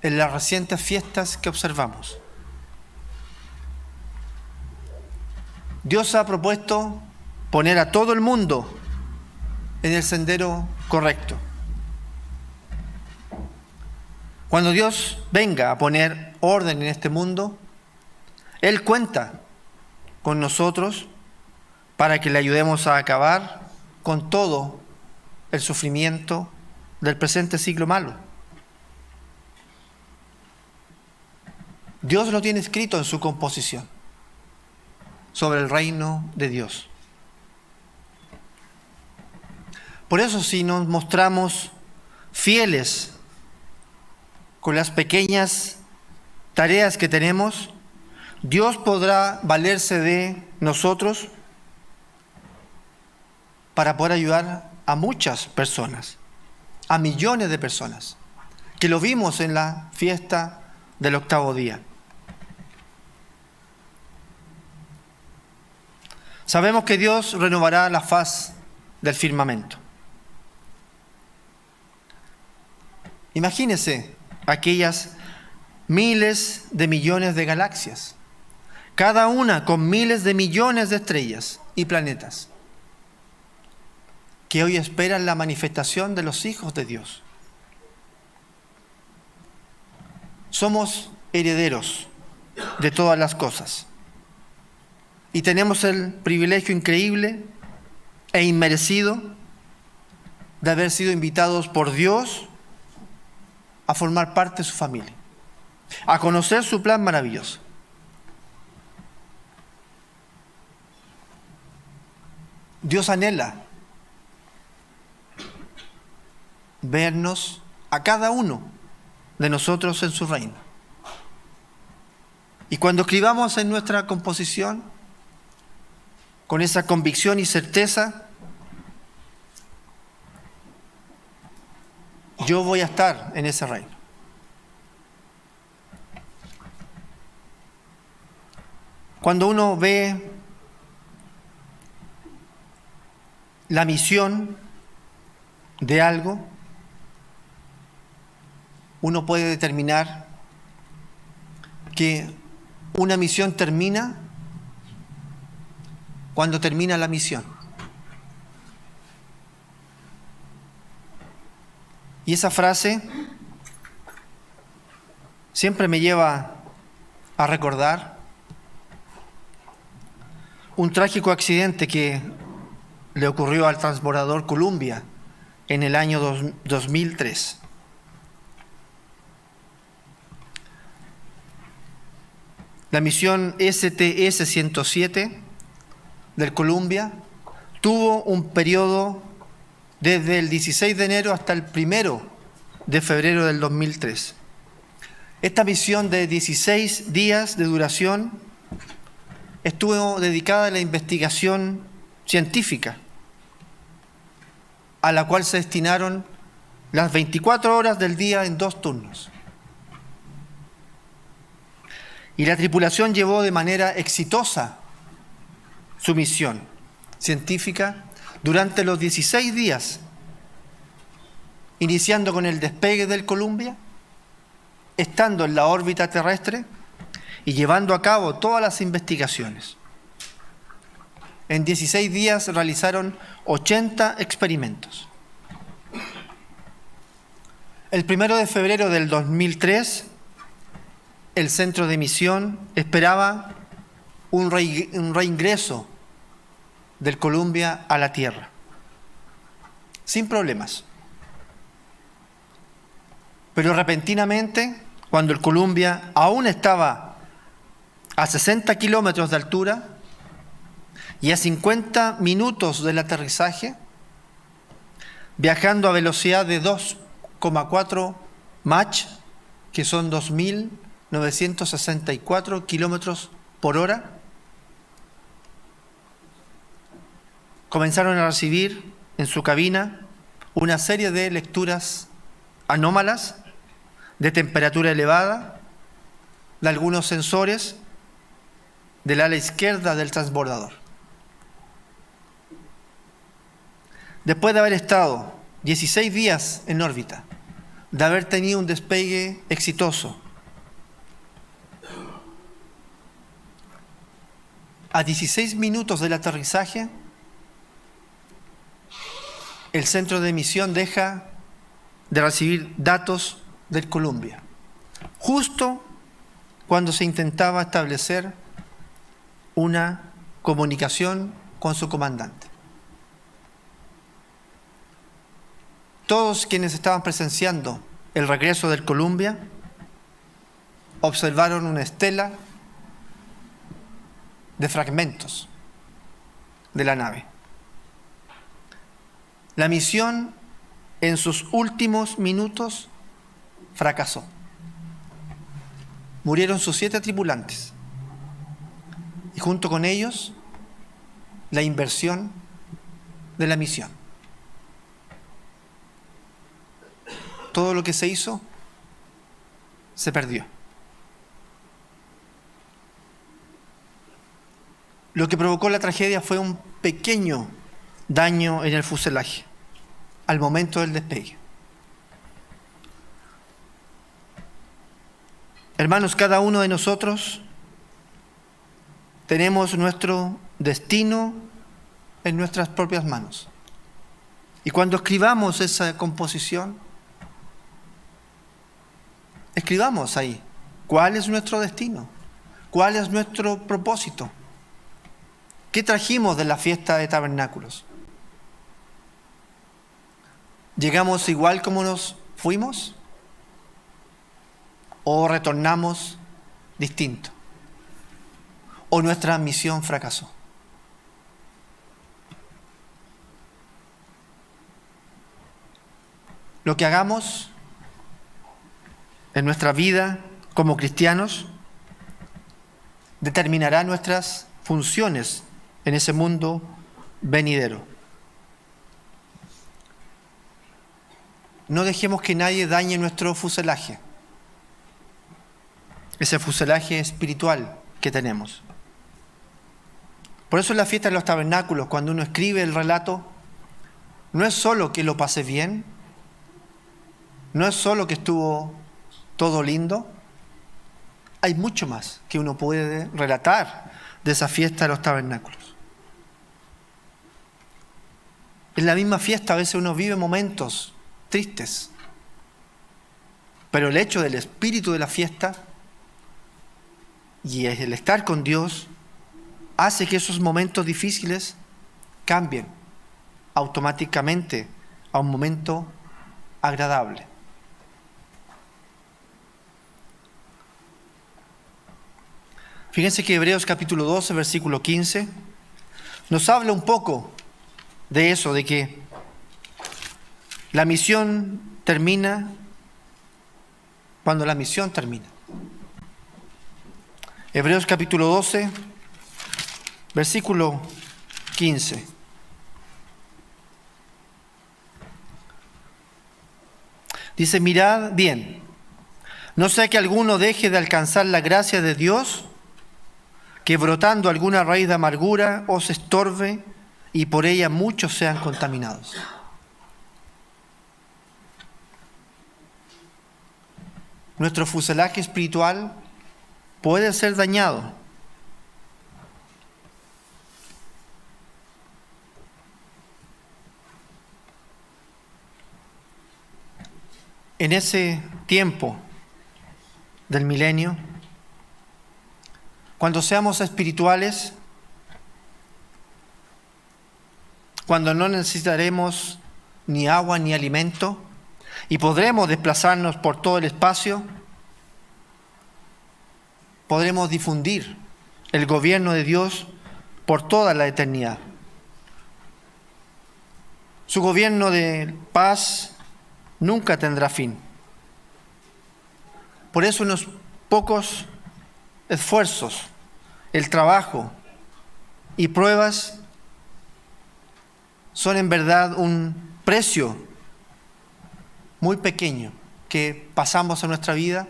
en las recientes fiestas que observamos. Dios ha propuesto poner a todo el mundo en el sendero correcto. Cuando Dios venga a poner orden en este mundo, Él cuenta con nosotros para que le ayudemos a acabar con todo el sufrimiento del presente siglo malo. Dios lo tiene escrito en su composición sobre el reino de Dios. Por eso, si nos mostramos fieles con las pequeñas tareas que tenemos, Dios podrá valerse de nosotros para poder ayudar a muchas personas, a millones de personas, que lo vimos en la fiesta del octavo día. Sabemos que Dios renovará la faz del firmamento. Imagínense aquellas miles de millones de galaxias, cada una con miles de millones de estrellas y planetas, que hoy esperan la manifestación de los hijos de Dios. Somos herederos de todas las cosas y tenemos el privilegio increíble e inmerecido de haber sido invitados por Dios a formar parte de su familia, a conocer su plan maravilloso. Dios anhela vernos a cada uno de nosotros en su reino. Y cuando escribamos en nuestra composición, con esa convicción y certeza, yo voy a estar en ese reino. Cuando uno ve la misión de algo, uno puede determinar que una misión termina cuando termina la misión. Y esa frase siempre me lleva a recordar un trágico accidente que le ocurrió al transbordador Columbia en el año 2003. La misión STS-107 del Columbia tuvo un periodo desde el 16 de enero hasta el 1 de febrero del 2003. Esta misión de 16 días de duración estuvo dedicada a la investigación científica, a la cual se destinaron las 24 horas del día en 2 turnos. Y la tripulación llevó de manera exitosa su misión científica durante los 16 días, iniciando con el despegue del Columbia, estando en la órbita terrestre y llevando a cabo todas las investigaciones. En 16 días realizaron 80 experimentos. El 1 de febrero del 2003, el centro de misión esperaba un reingreso del Columbia a la Tierra, sin problemas. Pero repentinamente, cuando el Columbia aún estaba a 60 kilómetros de altura y a 50 minutos del aterrizaje, viajando a velocidad de 2,4 Mach, que son 2.964 kilómetros por hora, comenzaron a recibir en su cabina una serie de lecturas anómalas de temperatura elevada, de algunos sensores del ala izquierda del transbordador. Después de haber estado 16 días en órbita, de haber tenido un despegue exitoso, a 16 minutos del aterrizaje, el centro de misión deja de recibir datos del Columbia, justo cuando se intentaba establecer una comunicación con su comandante. Todos quienes estaban presenciando el regreso del Columbia observaron una estela de fragmentos de la nave. La misión en sus últimos minutos fracasó. Murieron sus 7 tripulantes y junto con ellos la inversión de la misión. Todo lo que se hizo se perdió. Lo que provocó la tragedia fue un pequeño daño en el fuselaje al momento del despegue. Hermanos, cada uno de nosotros tenemos nuestro destino en nuestras propias manos. Y cuando escribamos esa composición, escribamos ahí cuál es nuestro destino, cuál es nuestro propósito. ¿Qué trajimos de la fiesta de tabernáculos? ¿Llegamos igual como nos fuimos? ¿O retornamos distinto? ¿O nuestra misión fracasó? Lo que hagamos en nuestra vida como cristianos determinará nuestras funciones en ese mundo venidero. No dejemos que nadie dañe nuestro fuselaje, ese fuselaje espiritual que tenemos. Por eso en la fiesta de los tabernáculos, cuando uno escribe el relato, no es solo que lo pase bien, no es solo que estuvo todo lindo, hay mucho más que uno puede relatar de esa fiesta de los tabernáculos. En la misma fiesta a veces uno vive momentos tristes, pero el hecho del espíritu de la fiesta y el estar con Dios hace que esos momentos difíciles cambien automáticamente a un momento agradable. Fíjense que Hebreos capítulo 12, versículo 15, nos habla un poco de eso, de que la misión termina cuando la misión termina. Hebreos capítulo 12, versículo 15. Dice, mirad bien, no sea que alguno deje de alcanzar la gracia de Dios, que brotando alguna raíz de amargura os estorbe y por ella muchos sean contaminados. Nuestro fuselaje espiritual puede ser dañado. En ese tiempo del milenio, cuando seamos espirituales, cuando no necesitaremos ni agua ni alimento y podremos desplazarnos por todo el espacio, podremos difundir el gobierno de Dios por toda la eternidad. Su gobierno de paz nunca tendrá fin. Por eso unos pocos esfuerzos, el trabajo y pruebas son en verdad un precio muy pequeño que pasamos en nuestra vida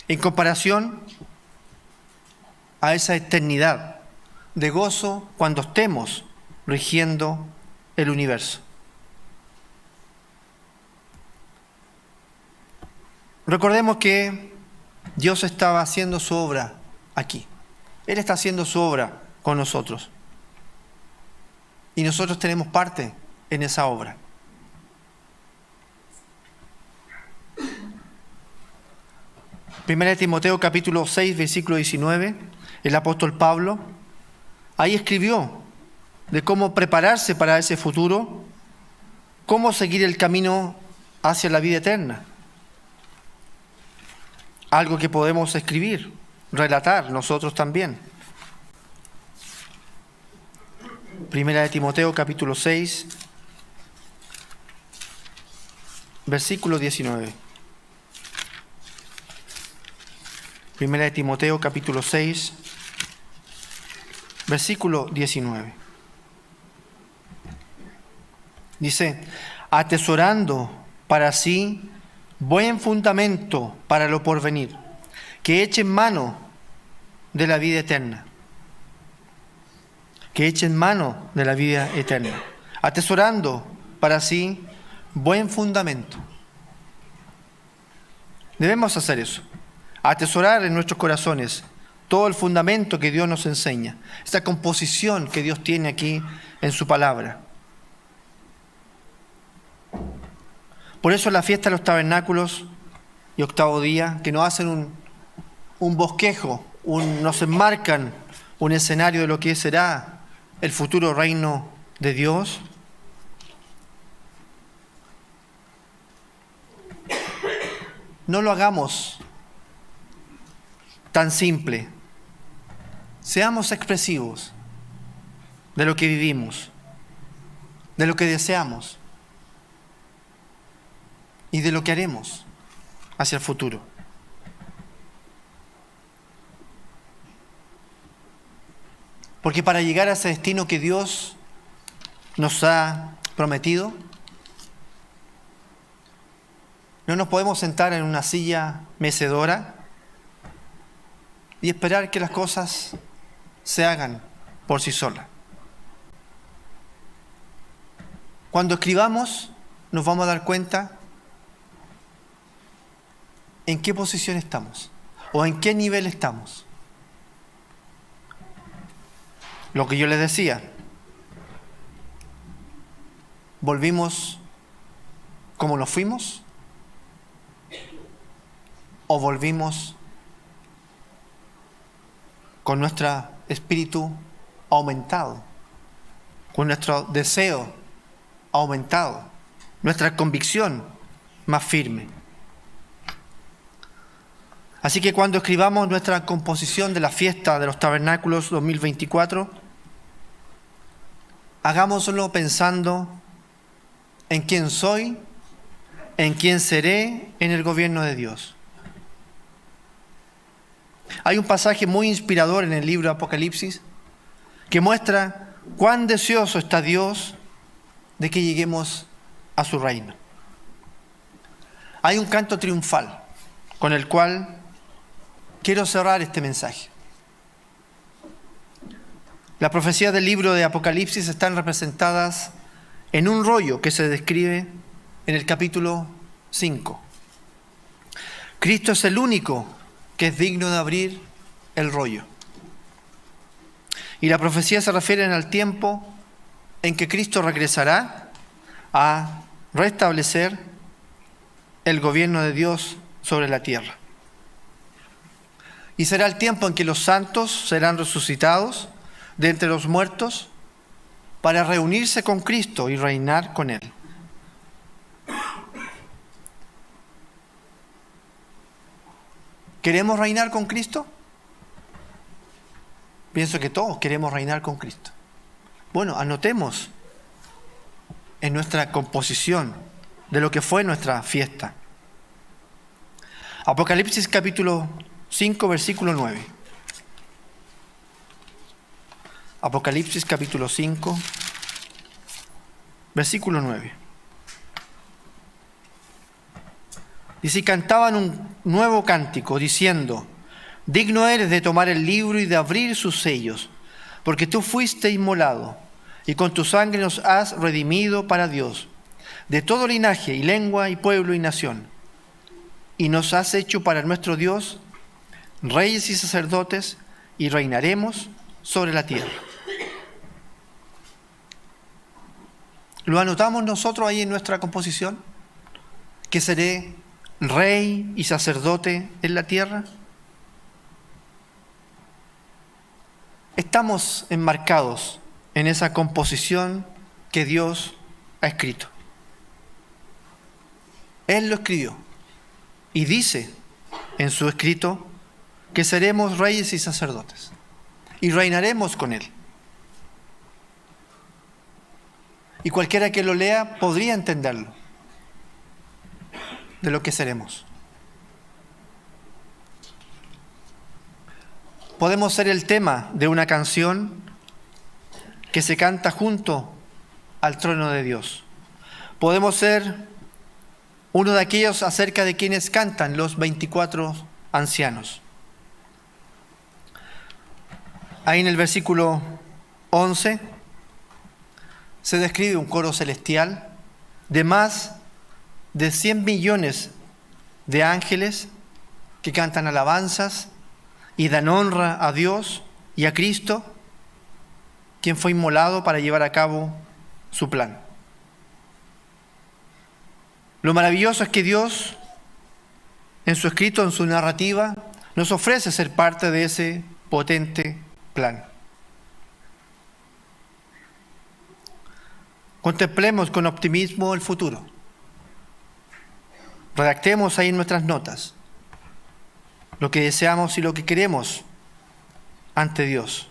en comparación a esa eternidad de gozo cuando estemos rigiendo el universo. Recordemos que Dios estaba haciendo su obra aquí. Él está haciendo su obra con nosotros. Y nosotros tenemos parte en esa obra. Primera de Timoteo capítulo 6, versículo 19, el apóstol Pablo, ahí escribió de cómo prepararse para ese futuro, cómo seguir el camino hacia la vida eterna. Algo que podemos escribir, relatar nosotros también. Primera de Timoteo, capítulo 6, versículo 19. Primera de Timoteo, capítulo 6, versículo 19. Dice: atesorando para sí buen fundamento para lo porvenir, que echen mano de la vida eterna. Que echen mano de la vida eterna. Atesorando para sí buen fundamento. Debemos hacer eso. Atesorar en nuestros corazones todo el fundamento que Dios nos enseña. Esta composición que Dios tiene aquí en su palabra. Por eso la fiesta de los tabernáculos y octavo día, que nos hacen un bosquejo, nos enmarcan un escenario de lo que será el futuro reino de Dios. No lo hagamos tan simple. Seamos expresivos de lo que vivimos, de lo que deseamos y de lo que haremos hacia el futuro. Porque para llegar a ese destino que Dios nos ha prometido, no nos podemos sentar en una silla mecedora y esperar que las cosas se hagan por sí solas. Cuando escribamos, nos vamos a dar cuenta en qué posición estamos o en qué nivel estamos. Lo que yo les decía, ¿volvimos como nos fuimos? ¿O volvimos con nuestro espíritu aumentado, con nuestro deseo aumentado, nuestra convicción más firme? Así que cuando escribamos nuestra composición de la fiesta de los tabernáculos 2024, hagámoslo pensando en quién soy, en quién seré en el gobierno de Dios. Hay un pasaje muy inspirador en el libro de Apocalipsis que muestra cuán deseoso está Dios de que lleguemos a su reino. Hay un canto triunfal con el cual quiero cerrar este mensaje. Las profecías del libro de Apocalipsis están representadas en un rollo que se describe en el capítulo 5. Cristo es el único que es digno de abrir el rollo. Y la profecía se refiere al tiempo en que Cristo regresará a restablecer el gobierno de Dios sobre la tierra. Y será el tiempo en que los santos serán resucitados de entre los muertos para reunirse con Cristo y reinar con Él. ¿Queremos reinar con Cristo? Pienso que todos queremos reinar con Cristo. Bueno, anotemos en nuestra composición de lo que fue nuestra fiesta. Apocalipsis capítulo 5, versículo 9. Apocalipsis capítulo 5, versículo 9. Dice: y cantaban un nuevo cántico, diciendo: digno eres de tomar el libro y de abrir sus sellos, porque tú fuiste inmolado, y con tu sangre nos has redimido para Dios, de todo linaje y lengua y pueblo y nación, y nos has hecho para nuestro Dios reyes y sacerdotes, y reinaremos sobre la tierra. ¿Lo anotamos nosotros ahí en nuestra composición? ¿Que seré rey y sacerdote en la tierra? Estamos enmarcados en esa composición que Dios ha escrito. Él lo escribió y dice en su escrito que seremos reyes y sacerdotes y reinaremos con Él. Y cualquiera que lo lea podría entenderlo, de lo que seremos. Podemos ser el tema de una canción que se canta junto al trono de Dios. Podemos ser uno de aquellos acerca de quienes cantan los 24 ancianos. Ahí en el versículo 11 se describe un coro celestial de más de 100 millones de ángeles que cantan alabanzas y dan honra a Dios y a Cristo, quien fue inmolado para llevar a cabo su plan. Lo maravilloso es que Dios, en su escrito, en su narrativa, nos ofrece ser parte de ese potente plan. Contemplemos con optimismo el futuro. Redactemos ahí en nuestras notas lo que deseamos y lo que queremos ante Dios.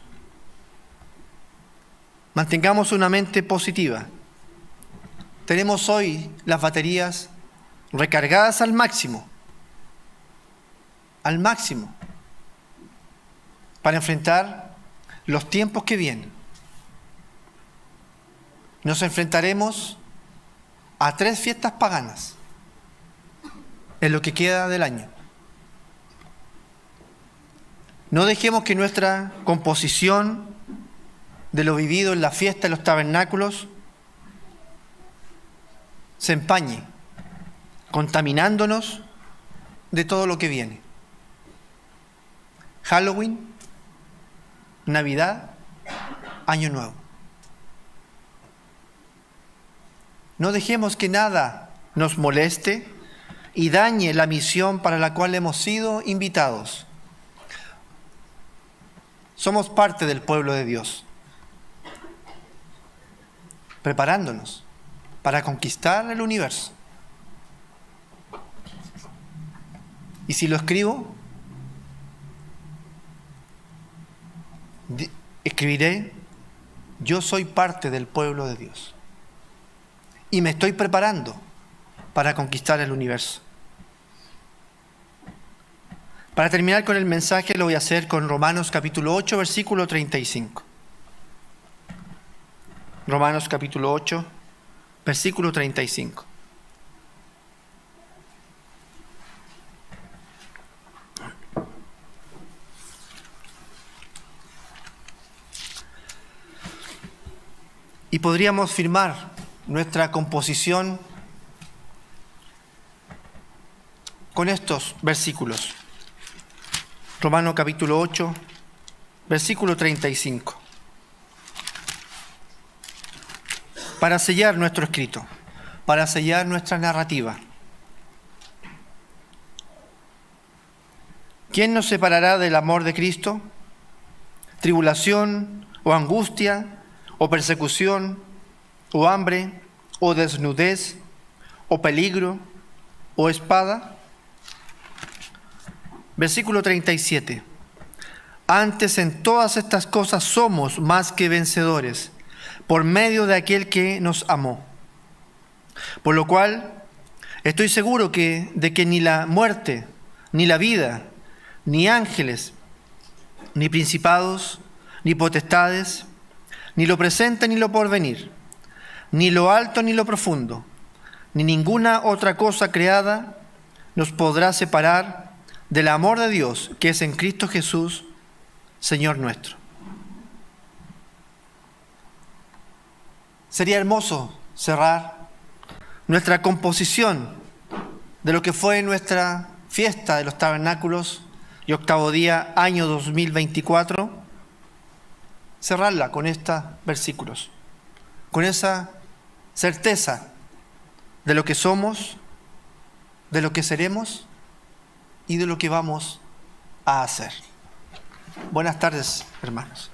Mantengamos una mente positiva. Tenemos hoy las baterías recargadas al máximo, para enfrentar los tiempos que vienen. Nos enfrentaremos a 3 fiestas paganas en lo que queda del año. No dejemos que nuestra composición de lo vivido en la fiesta de los tabernáculos se empañe, contaminándonos de todo lo que viene. Halloween, Navidad, Año Nuevo. No dejemos que nada nos moleste y dañe la misión para la cual hemos sido invitados. Somos parte del pueblo de Dios, preparándonos para conquistar el universo. Y si lo escribo, escribiré: yo soy parte del pueblo de Dios y me estoy preparando para conquistar el universo. Para terminar con el mensaje, lo voy a hacer con Romanos capítulo 8, versículo 35. Romanos capítulo 8, versículo 35. Y podríamos firmar nuestra composición con estos versículos. Romanos capítulo 8, versículo 35. Para sellar nuestro escrito, para sellar nuestra narrativa. ¿Quién nos separará del amor de Cristo? ¿Tribulación o angustia o persecución o hambre o desnudez o peligro o espada? Versículo 37. Antes en todas estas cosas somos más que vencedores por medio de aquel que nos amó. Por lo cual estoy seguro de que ni la muerte, ni la vida, ni ángeles, ni principados, ni potestades, ni lo presente ni lo porvenir, ni lo alto ni lo profundo, ni ninguna otra cosa creada nos podrá separar del amor de Dios que es en Cristo Jesús, Señor nuestro. Sería hermoso cerrar nuestra composición de lo que fue nuestra fiesta de los tabernáculos y octavo día, año 2024, cerrarla con estos versículos, con esa certeza de lo que somos, de lo que seremos y de lo que vamos a hacer. Buenas tardes, hermanos.